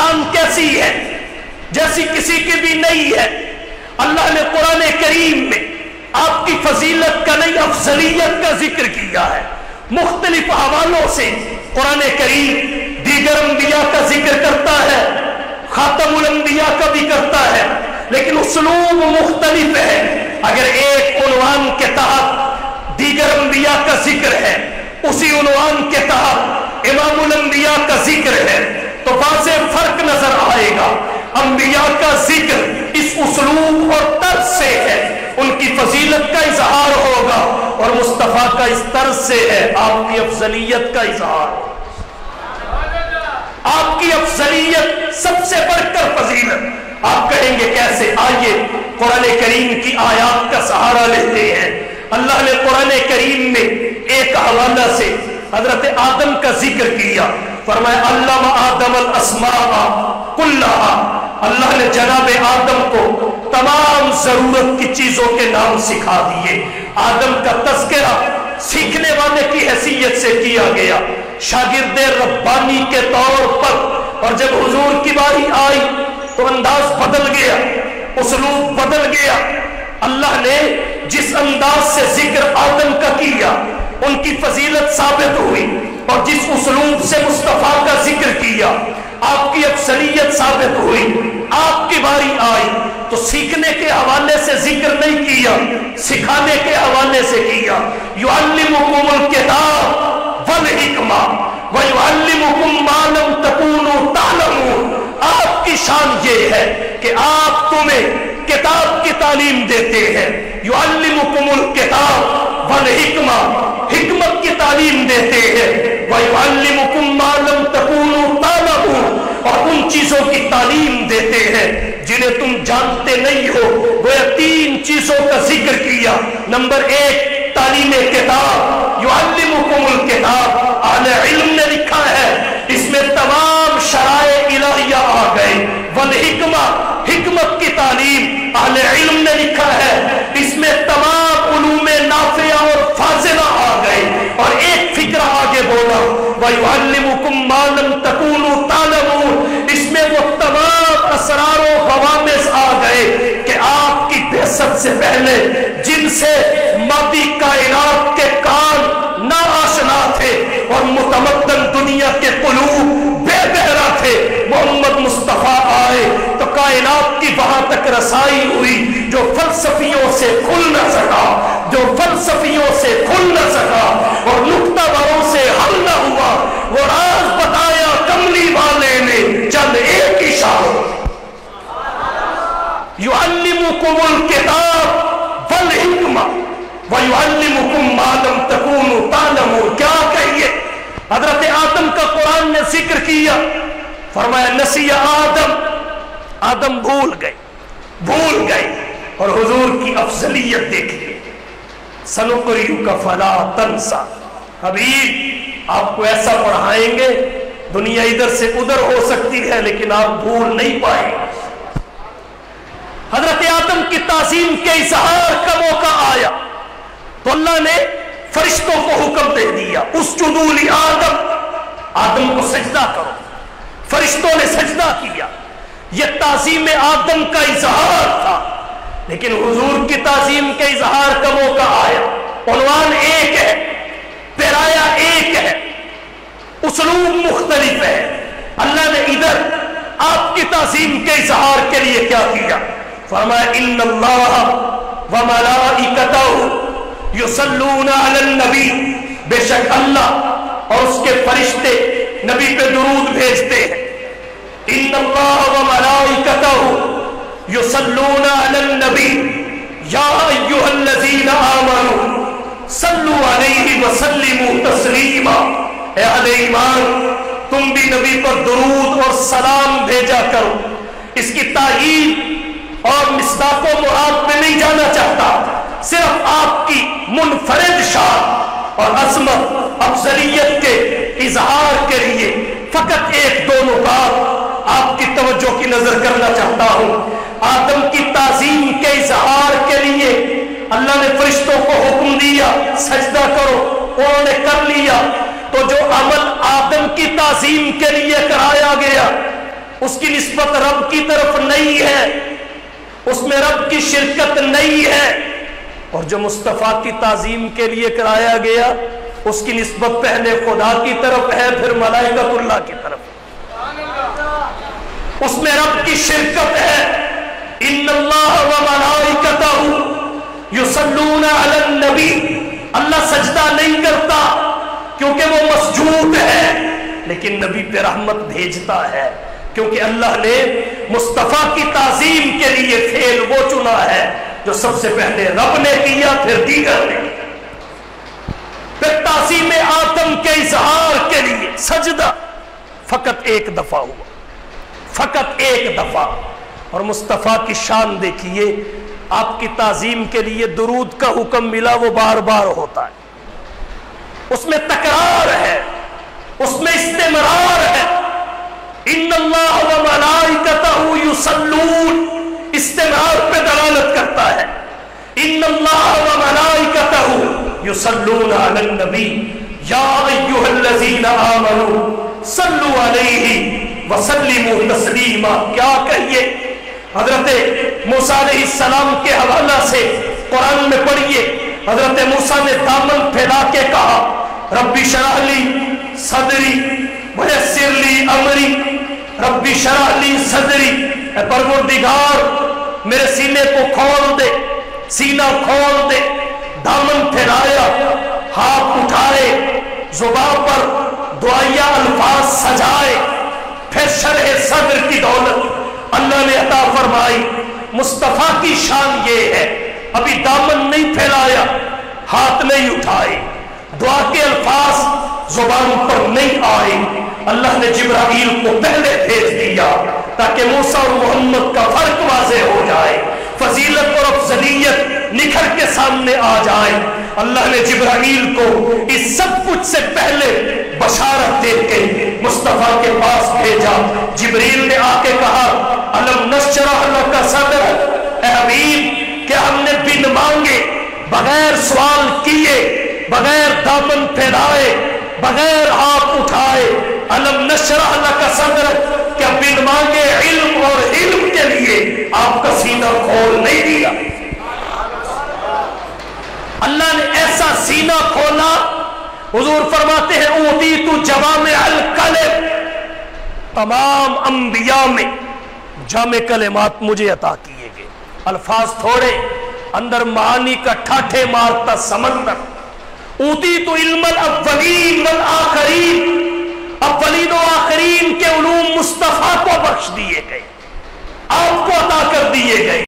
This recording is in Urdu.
شان کیسی ہے جیسی کسی کی بھی نہیں ہے. اللہ نے قرآن کریم میں آپ کی فضیلت کا نہیں افضلیت کا ذکر کیا ہے. مختلف حوالوں سے قرآن کریم دیگر انبیاء کا ذکر کرتا ہے, خاتم الانبیاء کا بھی کرتا ہے, لیکن اسلوب مختلف ہے. اگر ایک عنوان کے تحت دیگر انبیاء کا ذکر ہے, اسی عنوان کے تحت امام الانبیاء کا ذکر ہے, تو واضح فرق نظر آئے گا. انبیاء کا ذکر اس اسلوب اور طرز سے ہے, ان کی فضیلت کا اظہار ہوگا, اور مصطفیٰ کا اس طرز سے ہے, آپ کی افضلیت کا اظہار. آپ کی افضلیت سب سے بڑھ کر فضیلت. آپ کہیں گے کیسے؟ آئیے قرآن کریم کی آیات کا سہارا لیتے ہیں. اللہ نے قرآن کریم میں ایک حوالہ سے حضرت آدم کا ذکر کیا. فرمایا علم آدم الاسماء کلھا. اللہ نے جناب آدم کو تمام ضرورت کی چیزوں کے نام سکھا دیے. آدم کا تذکرہ سیکھنے والے کی حیثیت سے کیا گیا, شاگرد ربانی کے طور پر. اور جب حضور کی باری آئی تو انداز بدل گیا, اسلوب بدل گیا. اللہ نے جس انداز سے ذکر آدم کا کیا ان کی فضیلت ثابت ہوئی, اور جس اسلوب سے مصطفیٰ کا ذکر کیا آپ کی افضلیت ثابت ہوئی. آپ کی باری آئی تو سیکھنے کے حوالے سے ذکر نہیں کیا, سکھانے کے حوالے سے کیا. یعلمکم الکتاب والحکمہ ویعلمکم ما لم تکونوا تعلمون. آپ کی شان یہ ہے کہ آپ تمہیں کتاب کی تعلیم دیتے ہیں. یعلمکم الکتاب والحکمہ, حکمت کی تعلیم دیتے ہیں. ویعلمکم ما لم تکونوا تعلمون, اور ان چیزوں کی تعلیم دیتے ہیں جنہیں تم جانتے نہیں ہو. وہ تین چیزوں کا ذکر کیا. نمبر ایک تعلیم کتاب. یعلمکم الکتاب, اہل علم نے لکھا ہے, اس میں تمام شرائع الہیہ آ گئے. والحکمہ, حکمت کی تعلیم. اہل علم نے لکھا ہے, اس میں تمام علوم نافعہ اور فاضلہ آ گئے. اور ایک فکرہ آگے بولا, وَيُعَلِّمُكُمْ مَا لَمْ تَكُونُوا تَعْلَمُونَ. اس میں وہ تمام اسرار و غوامض آ گئے کہ آپ کی بعثت سے پہلے جن سے مادی کائنات کے کان نا آشنا تھے اور متمدن دنیا کے قلوب بے بہرا تھے, محمد مصطفیٰ آئے تو کائنات کی وہاں تک رسائی ہوئی جو فلسفیوں سے کھل نہ سکا, جو فلسفیوں سے کھل نہ سکا اور نکتہ باروں سے حل نہ ہوا. وہ راز بتایا کملی والے نے چند ایک اشاروں. یعلمکم الکتاب والحکمہ ویعلمکم ما لم تکونوا تعلمون. کیا کہیے؟ حضرت آدم کا قرآن نے ذکر کیا. فرمایا نسی آدم, آدم بھول گئے. اور حضور کی افضلیت دیکھیے, سنقرئک فلا تنسى. حبیب آپ کو ایسا پڑھائیں گے دنیا ادھر سے ادھر ہو سکتی ہے لیکن آپ بھول نہیں پائیں گے. حضرت آدم کی تعظیم کے اظہار کا موقع آیا تو اللہ نے فرشتوں کو حکم دے دیا, اسجدوا لآدم, آدم کو سجدہ کرو. فرشتوں نے سجدہ کیا. یہ تعظیم آدم کا اظہار تھا, لیکن حضور کی تعظیم کے اظہار کا موقع آیا. عنوان ایک ہے, پیرایا ایک ہے, اسلوب مختلف ہے. اللہ نے ادھر آپ کی تعظیم کے اظہار کے لیے کیا کیا؟ فرمایا ان اللہ وملائکتہ یصلون علی النبی. بے شک اللہ اور اس کے فرشتے نبی پہ درود بھیجتے ہیں. ان اللہ وملائکتہ یصلون علی النبی یا ایھا الذین آمنوا صلوا علیہ وسلموا تسلیما. اے اہل ایمان, تم بھی نبی پر درود اور سلام بھیجا کرو. اس کی تائید اور مصداق و مراد میں نہیں جانا چاہتا, صرف آپ کی منفرد شان اور عظمت افضلیت کے اظہار کے لیے فقط ایک دو نکات آپ کی توجہ کی نظر کرنا چاہتا ہوں. آدم کی تعظیم کے اظہار کے لیے اللہ نے فرشتوں کو حکم دیا سجدہ کرو, انہوں نے کر لیا. تو جو عمل آدم کی تعظیم کے لیے کرایا گیا اس کی نسبت رب کی طرف نہیں ہے، اس میں رب کی شرکت نہیں ہے، اور جو مصطفیٰ کی تعظیم کے لیے کرایا گیا اس کی نسبت پہلے خدا کی طرف ہے، پھر ملائکۃ اللہ کی طرف، اس میں رب کی شرکت ہے۔ ان اللہ وملائکتہ یصلون علی النبی، اللہ سجدہ نہیں کرتا کیونکہ وہ مسجود ہے، لیکن نبی پہ رحمت بھیجتا ہے کیونکہ اللہ نے مصطفیٰ کی تعظیم کے لیے فعل وہ چنا ہے جو سب سے پہلے رب نے کیا، پھر دیگر نے کیا۔ پھر تعظیم آدم کے اظہار کے لیے سجدہ فقط ایک دفعہ ہوا، فقط ایک دفعہ، اور مصطفیٰ کی شان دیکھیے، آپ کی تعظیم کے لیے درود کا حکم ملا، وہ بار بار ہوتا ہے، اس میں تکرار ہے، اس میں استمرار ہے۔ ان اللہ وملائکتہ یصلون، استمرار پہ دلالت کرتا ہے۔ ان اللہ وملائکتہ یصلون علی النبی یا ایھا الذین آمنوا صلوا علیہ وسلموا تسلیما۔ کیا کہیے؟ حضرت موسیٰ علیہ السلام کے حوالہ سے قرآن میں پڑھیے، حضرت موسیٰ نے دامن پھیلا کے کہا ربی شرح لی صدری ویسر لی امری، ربی شرح لی صدری، اے پروردگار میرے سینے کو کھول دے، سینہ کھول دے۔ دامن پھیلایا، ہاتھ اٹھائے، زبان پر دعائیہ الفاظ سجائے، پھر شرح صدر کی دولت اللہ نے عطا فرمائی۔ مصطفیٰ کی شان یہ ہے، ابھی دامن نہیں پھیلایا، ہاتھ نہیں اٹھائے، دعا کے الفاظ زبان پر نہیں آئے، اللہ نے جبرائیل کو پہلے بھیج دیا تاکہ موسیٰ اور محمد کا فرق واضح ہو جائے، فضیلت اور افضلیت نکھر کے سامنے آ جائے۔ اللہ نے جبرائیل کو اس سب کچھ سے پہلے بشارت دے کے مصطفیٰ کے پاس بھیجا۔ جبریل نے آ کے کہا الم نشرح لک صدرک، اے حبیب کیا ہم نے بن مانگے، بغیر سوال کیے، بغیر دامن پھیلائے، بغیر ہاتھ اٹھائے، الم نشرح لک صدرک، کیا بن مانگے علم اور علم کے لیے آپ کا سینہ کھول نہیں دیا؟ اللہ نے ایسا سینہ کھولا، حضور فرماتے ہیں اوتیت جوامع الکلم، تمام انبیاء میں جامع کلمات مجھے عطا کیے گئے، الفاظ تھوڑے، اندر معانی کا ٹھاٹھے مارتا سمندر۔ اوتیت علم الاولین والآخرین، اولین و آخرین کے علوم مصطفیٰ کو بخش دیے گئے، آپ کو عطا کر دیے گئے۔